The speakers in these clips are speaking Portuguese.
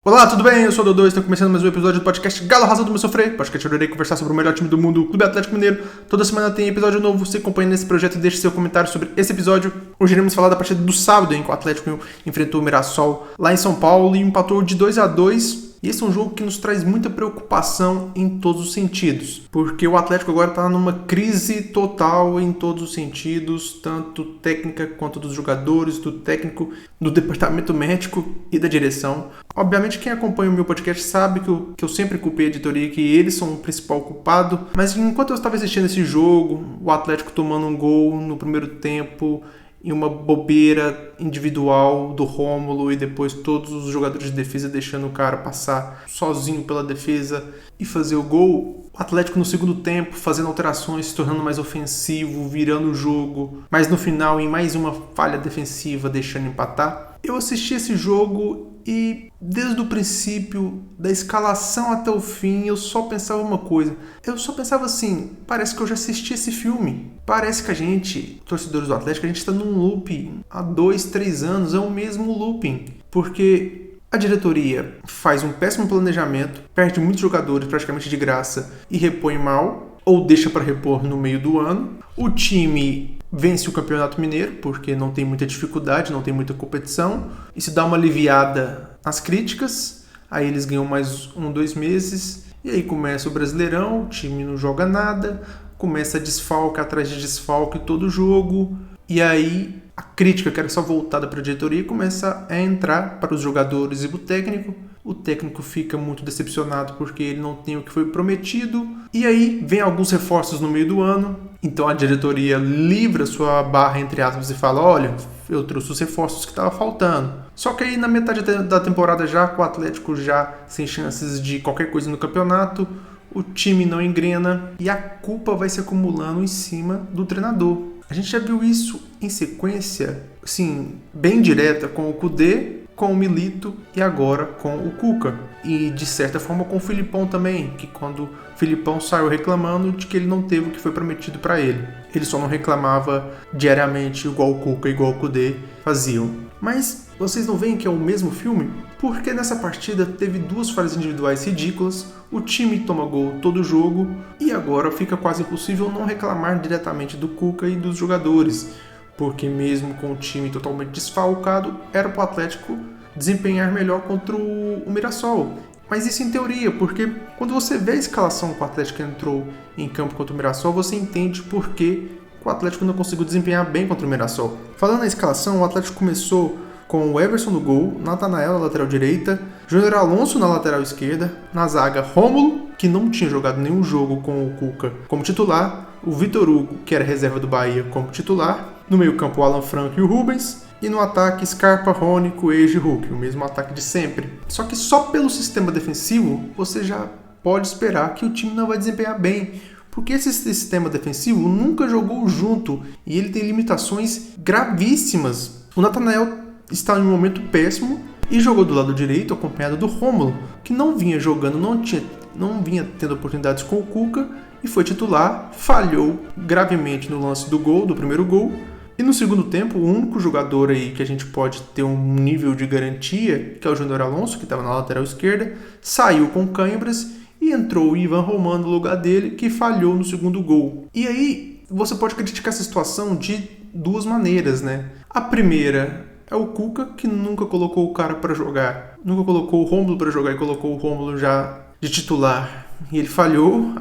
Olá, tudo bem? Eu sou o Dodô e está começando mais um episódio do podcast Galo Razão do Meu Sofrer. Podcast onde eu irei conversar sobre o melhor time do mundo, o Clube Atlético Mineiro. Toda semana tem episódio novo. Você acompanha nesse projeto e deixe seu comentário sobre esse episódio. Hoje iremos falar da partida do sábado, em que o Atlético enfrentou o Mirassol lá em São Paulo e empatou de 2-2. E esse é um jogo que nos traz muita preocupação em todos os sentidos, porque o Atlético agora está numa crise total em todos os sentidos, tanto técnica quanto dos jogadores, do técnico, do departamento médico e da direção. Obviamente quem acompanha o meu podcast sabe que eu sempre culpei a editoria, que eles são o principal culpado, mas enquanto eu estava assistindo esse jogo, o Atlético tomando um gol no primeiro tempo, em uma bobeira individual do Rômulo e depois todos os jogadores de defesa deixando o cara passar sozinho pela defesa e fazer o gol. O Atlético no segundo tempo fazendo alterações, se tornando mais ofensivo, virando o jogo, mas no final em mais uma falha defensiva deixando empatar. Eu assisti esse jogo e desde o princípio, da escalação até o fim, eu só pensava uma coisa. Eu só pensava assim, parece que eu já assisti esse filme. Parece que a gente, torcedores do Atlético, a gente está num looping há 2, 3 anos, é o mesmo looping. Porque a diretoria faz um péssimo planejamento, perde muitos jogadores praticamente de graça e repõe mal, ou deixa para repor no meio do ano. O time vence o Campeonato Mineiro, porque não tem muita dificuldade, não tem muita competição. Isso dá uma aliviada nas críticas. Aí eles ganham mais 1, 2 meses. E aí começa o Brasileirão, o time não joga nada. Começa desfalque atrás de desfalque todo jogo. E aí a crítica, que era só voltada para a diretoria, começa a entrar para os jogadores e para o técnico. O técnico fica muito decepcionado porque ele não tem o que foi prometido. E aí vem alguns reforços no meio do ano. Então a diretoria livra sua barra, entre aspas, e fala: olha, eu trouxe os reforços que estava faltando. Só que aí na metade da temporada já, com o Atlético já sem chances de qualquer coisa no campeonato, o time não engrena e a culpa vai se acumulando em cima do treinador. A gente já viu isso em sequência, assim, bem direta com o Kudê, com o Milito e agora com o Cuca. E de certa forma com o Filipão também, que quando o Filipão saiu reclamando de que ele não teve o que foi prometido para ele. Ele só não reclamava diariamente igual o Cuca, igual o Kudê faziam. Mas vocês não veem que é o mesmo filme? Porque nessa partida teve 2 falhas individuais ridículas, o time toma gol todo jogo e agora fica quase impossível não reclamar diretamente do Cuca e dos jogadores, porque mesmo com o time totalmente desfalcado, era para o Atlético desempenhar melhor contra o Mirassol. Mas isso em teoria, porque quando você vê a escalação que o Atlético entrou em campo contra o Mirassol, você entende por que o Atlético não conseguiu desempenhar bem contra o Mirassol. Falando na escalação, o Atlético começou com o Everson no gol, Natanael na lateral direita, Júnior Alonso na lateral esquerda, na zaga Rômulo, que não tinha jogado nenhum jogo com o Cuca como titular, o Vitor Hugo, que era reserva do Bahia, como titular, no meio-campo o Alan Franco e o Rubens, e no ataque Scarpa, Rony, Coelho e Hulk, o mesmo ataque de sempre. Só que só pelo sistema defensivo você já pode esperar que o time não vai desempenhar bem, porque esse sistema defensivo nunca jogou junto e ele tem limitações gravíssimas. O Natanael está em um momento péssimo e jogou do lado direito acompanhado do Rômulo, que não vinha jogando, não vinha tendo oportunidades com o Cuca e foi titular, falhou gravemente no lance do gol, do primeiro gol. E no segundo tempo, o único jogador aí que a gente pode ter um nível de garantia, que é o Júnior Alonso, que estava na lateral esquerda, saiu com câimbras e entrou o Ivan Romano no lugar dele, que falhou no segundo gol. E aí, você pode criticar essa situação de 2 maneiras, né? A primeira é o Cuca, que nunca colocou o cara para jogar, nunca colocou o Rômulo para jogar e colocou o Rômulo já de titular. E ele falhou,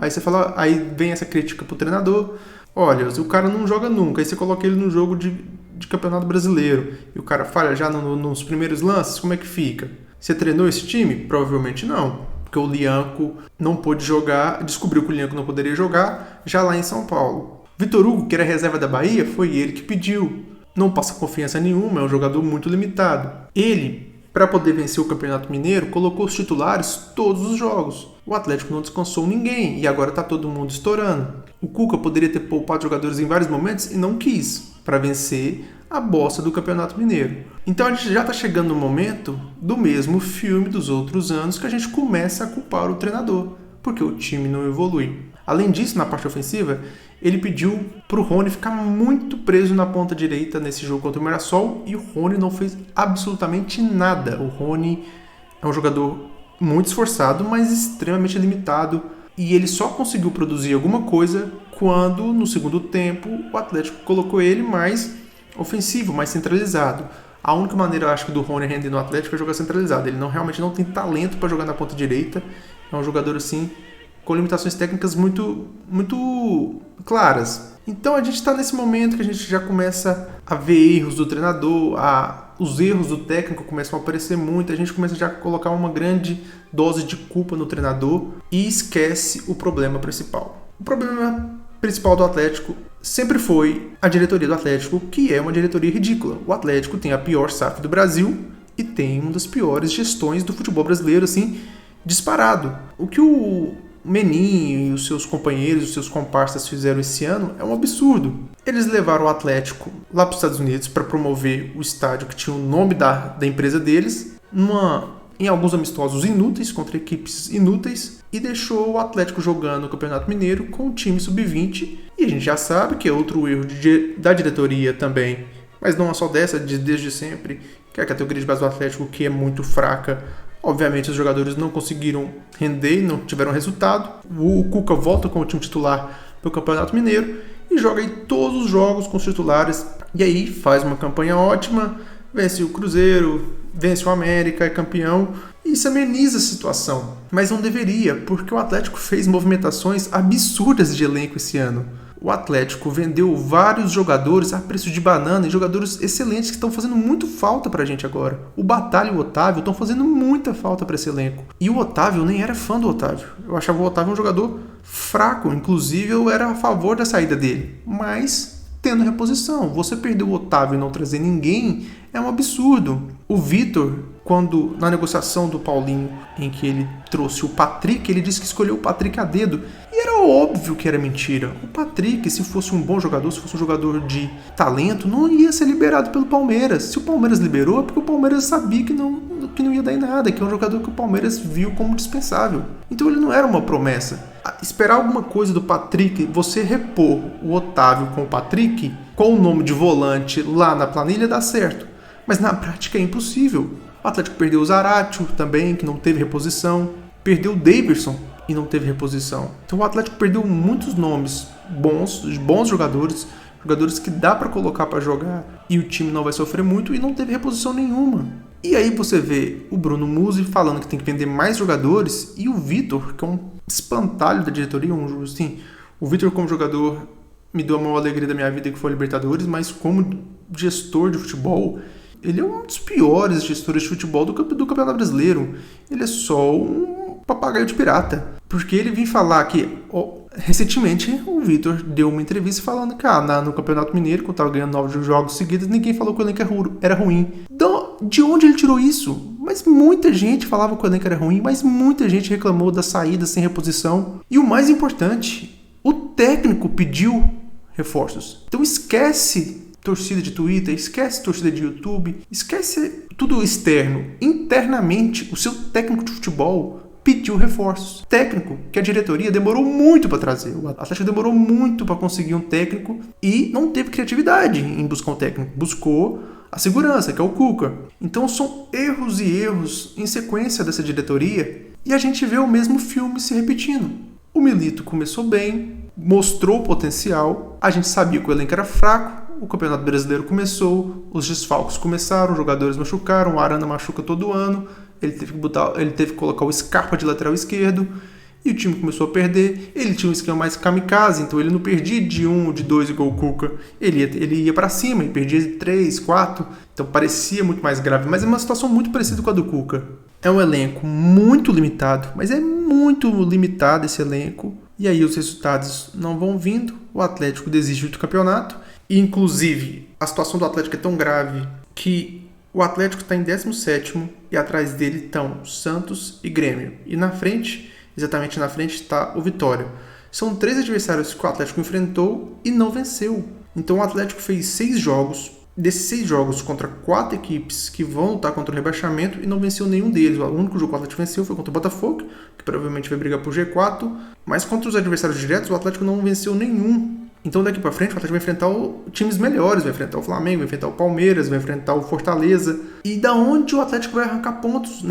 aí vem essa crítica pro treinador. Olha, o cara não joga nunca, aí você coloca ele no jogo de campeonato brasileiro e o cara falha já nos primeiros lances, como é que fica? Você treinou esse time? Provavelmente não, porque o Lianco não pôde jogar, descobriu que o Lianco não poderia jogar já lá em São Paulo. Vitor Hugo, que era reserva da Bahia, foi ele que pediu. Não passa confiança nenhuma, é um jogador muito limitado. Ele, para poder vencer o Campeonato Mineiro, colocou os titulares todos os jogos. O Atlético não descansou ninguém e agora está todo mundo estourando. O Cuca poderia ter poupado jogadores em vários momentos e não quis, para vencer a bosta do Campeonato Mineiro. Então a gente já está chegando no momento do mesmo filme dos outros anos que a gente começa a culpar o treinador, porque o time não evolui. Além disso, na parte ofensiva, ele pediu para o Rony ficar muito preso na ponta direita nesse jogo contra o Mirassol e o Rony não fez absolutamente nada. O Rony é um jogador muito esforçado, mas extremamente limitado. E ele só conseguiu produzir alguma coisa quando, no segundo tempo, o Atlético colocou ele mais ofensivo, mais centralizado. A única maneira, eu acho, que do Rony render no Atlético é jogar centralizado. Ele realmente não tem talento para jogar na ponta direita. É um jogador, assim, com limitações técnicas muito claras. Então a gente está nesse momento que a gente já começa a ver erros do treinador, os erros do técnico começam a aparecer muito, a gente começa já a colocar uma grande dose de culpa no treinador e esquece o problema principal. O problema principal do Atlético sempre foi a diretoria do Atlético, que é uma diretoria ridícula. O Atlético tem a pior SAF do Brasil e tem uma das piores gestões do futebol brasileiro, assim, disparado. O que o Menin e os seus companheiros, os seus comparsas fizeram esse ano é um absurdo. Eles levaram o Atlético lá para os Estados Unidos para promover o estádio que tinha o nome da empresa deles, em alguns amistosos inúteis, contra equipes inúteis, e deixou o Atlético jogando o Campeonato Mineiro com o time sub-20, e a gente já sabe que é outro erro da diretoria também, mas não é só dessa, desde sempre, que é a categoria de base do Atlético, que é muito fraca. Obviamente os jogadores não conseguiram render, não tiveram resultado. O Cuca volta com o time titular para o Campeonato Mineiro e joga aí todos os jogos com os titulares. E aí faz uma campanha ótima, vence o Cruzeiro, vence o América, é campeão. E isso ameniza a situação. Mas não deveria, porque o Atlético fez movimentações absurdas de elenco esse ano. O Atlético vendeu vários jogadores a preço de banana e jogadores excelentes que estão fazendo muito falta pra gente agora. O Batalha e o Otávio estão fazendo muita falta pra esse elenco. E o Otávio, eu nem era fã do Otávio. Eu achava o Otávio um jogador fraco, inclusive eu era a favor da saída dele. Mas tendo reposição, você perder o Otávio e não trazer ninguém é um absurdo. O Vitor, quando na negociação do Paulinho, em que ele trouxe o Patrick, ele disse que escolheu o Patrick a dedo. E era óbvio que era mentira. O Patrick, se fosse um bom jogador, se fosse um jogador de talento, não ia ser liberado pelo Palmeiras. Se o Palmeiras liberou, é porque o Palmeiras sabia que não ia dar em nada, que é um jogador que o Palmeiras viu como dispensável. Então ele não era uma promessa. Esperar alguma coisa do Patrick, você repor o Otávio com o Patrick, com o nome de volante lá na planilha, dá certo. Mas na prática é impossível. O Atlético perdeu o Zaratio também, que não teve reposição. Perdeu o Davidson e não teve reposição. Então o Atlético perdeu muitos nomes bons jogadores que dá para colocar para jogar e o time não vai sofrer muito e não teve reposição nenhuma. E aí você vê o Bruno Musi falando que tem que vender mais jogadores e o Vitor, que é um espantalho da diretoria, o Vitor como jogador me deu a maior alegria da minha vida, que foi a Libertadores, mas como gestor de futebol, ele é um dos piores gestores de futebol do Campeonato Brasileiro. Ele é só um papagaio de pirata. Porque ele vem falar que, recentemente, o Vitor deu uma entrevista falando que no Campeonato Mineiro, quando estava ganhando 9 jogos seguidos, ninguém falou que o elenco era ruim. De onde ele tirou isso? Mas muita gente falava que o elenco era ruim, mas muita gente reclamou da saída sem reposição. E o mais importante, o técnico pediu reforços. Então esquece torcida de Twitter, esquece torcida de YouTube, esquece tudo externo. Internamente, o seu técnico de futebol pediu reforços. Técnico que a diretoria demorou muito para trazer. O Atlético demorou muito para conseguir um técnico e não teve criatividade em buscar um técnico. Buscou a segurança, que é o Cuca. Então são erros e erros em sequência dessa diretoria e a gente vê o mesmo filme se repetindo. O Milito começou bem, mostrou o potencial, a gente sabia que o elenco era fraco, o Campeonato Brasileiro começou, os desfalques começaram, os jogadores machucaram, o Arana machuca todo ano, ele teve que colocar o Scarpa de lateral esquerdo e o time começou a perder. Ele tinha um esquema mais kamikaze, então ele não perdia de 1, de 2 igual o Cuca, ele ia para cima e perdia de 3, 4, então parecia muito mais grave, mas é uma situação muito parecida com a do Cuca. É um elenco muito limitado, mas é muito limitado esse elenco, e aí os resultados não vão vindo, o Atlético desiste do campeonato, e inclusive a situação do Atlético é tão grave que o Atlético está em 17º e atrás dele estão Santos e Grêmio. E na frente, exatamente na frente, está o Vitória. São 3 adversários que o Atlético enfrentou e não venceu. Então o Atlético fez 6 jogos. Desses 6 jogos contra 4 equipes que vão lutar contra o rebaixamento e não venceu nenhum deles. O único jogo que o Atlético venceu foi contra o Botafogo, que provavelmente vai brigar por G4. Mas contra os adversários diretos, o Atlético não venceu nenhum. Então daqui pra frente o Atlético vai enfrentar times melhores, vai enfrentar o Flamengo, vai enfrentar o Palmeiras, vai enfrentar o Fortaleza. E da onde o Atlético vai arrancar pontos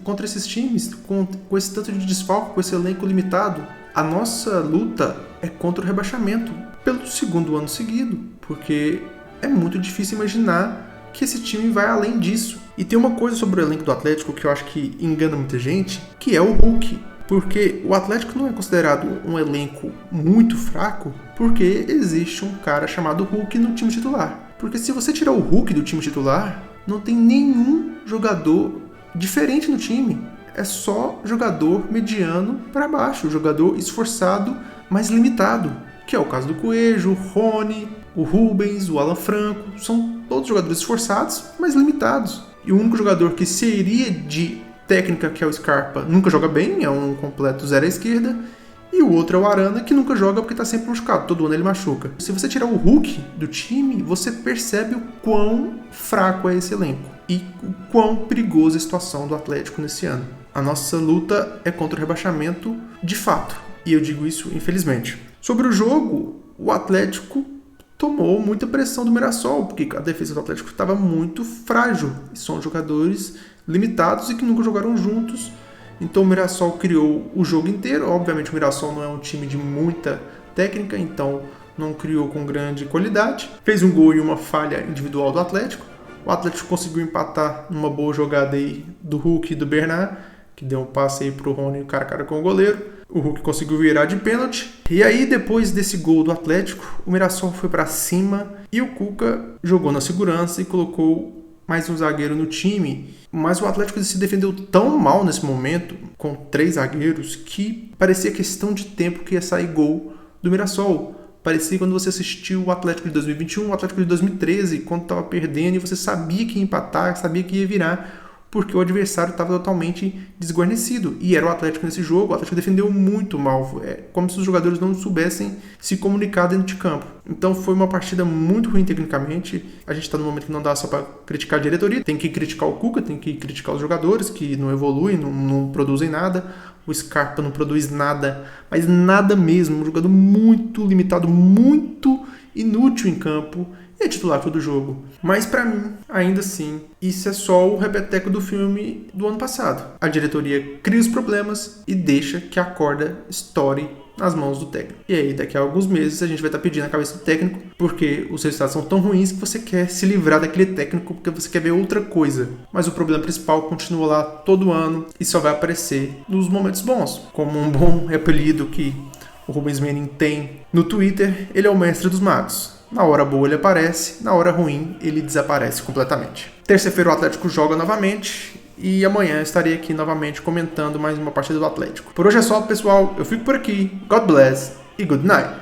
contra esses times, com esse tanto de desfalque, com esse elenco limitado? A nossa luta é contra o rebaixamento, pelo segundo ano seguido, porque é muito difícil imaginar que esse time vai além disso. E tem uma coisa sobre o elenco do Atlético que eu acho que engana muita gente, que é o Hulk. Porque o Atlético não é considerado um elenco muito fraco porque existe um cara chamado Hulk no time titular. Porque se você tirar o Hulk do time titular, não tem nenhum jogador diferente no time. É só jogador mediano para baixo, jogador esforçado, mas limitado. Que é o caso do Coelho, o Rony, o Rubens, o Alan Franco. São todos jogadores esforçados, mas limitados. E o único jogador que seria de técnica, que é o Scarpa, nunca joga bem, é um completo zero à esquerda. E o outro é o Arana, que nunca joga porque está sempre machucado, todo ano ele machuca. Se você tirar o Hulk do time, você percebe o quão fraco é esse elenco e o quão perigosa a situação do Atlético nesse ano. A nossa luta é contra o rebaixamento de fato, e eu digo isso infelizmente. Sobre o jogo, o Atlético tomou muita pressão do Mirassol, porque a defesa do Atlético estava muito frágil. São jogadores limitados e que nunca jogaram juntos. Então o Mirassol criou o jogo inteiro. Obviamente o Mirassol não é um time de muita técnica, então não criou com grande qualidade. Fez um gol e uma falha individual do Atlético. O Atlético conseguiu empatar numa boa jogada aí do Hulk e do Bernard, que deu um passe aí pro Rony cara a cara com o goleiro. O Hulk conseguiu virar de pênalti. E aí, depois desse gol do Atlético, o Mirassol foi para cima e o Cuca jogou na segurança e colocou mais um zagueiro no time. Mas o Atlético se defendeu tão mal nesse momento, com 3 zagueiros, que parecia questão de tempo que ia sair gol do Mirassol. Parecia quando você assistiu o Atlético de 2021, o Atlético de 2013, quando estava perdendo e você sabia que ia empatar, sabia que ia virar, porque o adversário estava totalmente desguarnecido. E era o Atlético nesse jogo. O Atlético defendeu muito mal. É como se os jogadores não soubessem se comunicar dentro de campo. Então foi uma partida muito ruim tecnicamente. A gente está num momento que não dá só para criticar a diretoria. Tem que criticar o Cuca, tem que criticar os jogadores que não evoluem, não produzem nada. O Scarpa não produz nada, mas nada mesmo. Um jogador muito limitado, muito inútil em campo. É titular todo jogo. Mas pra mim, ainda assim, isso é só o repeteco do filme do ano passado. A diretoria cria os problemas e deixa que a corda estoure nas mãos do técnico. E aí, daqui a alguns meses, a gente vai estar pedindo a cabeça do técnico porque os resultados são tão ruins que você quer se livrar daquele técnico porque você quer ver outra coisa. Mas o problema principal continua lá todo ano e só vai aparecer nos momentos bons. Como um bom apelido que o Rubens Menin tem no Twitter, ele é o mestre dos magos. Na hora boa ele aparece, na hora ruim ele desaparece completamente. Terça-feira o Atlético joga novamente e amanhã estarei aqui novamente comentando mais uma partida do Atlético. Por hoje é só, pessoal. Eu fico por aqui. God bless e good night.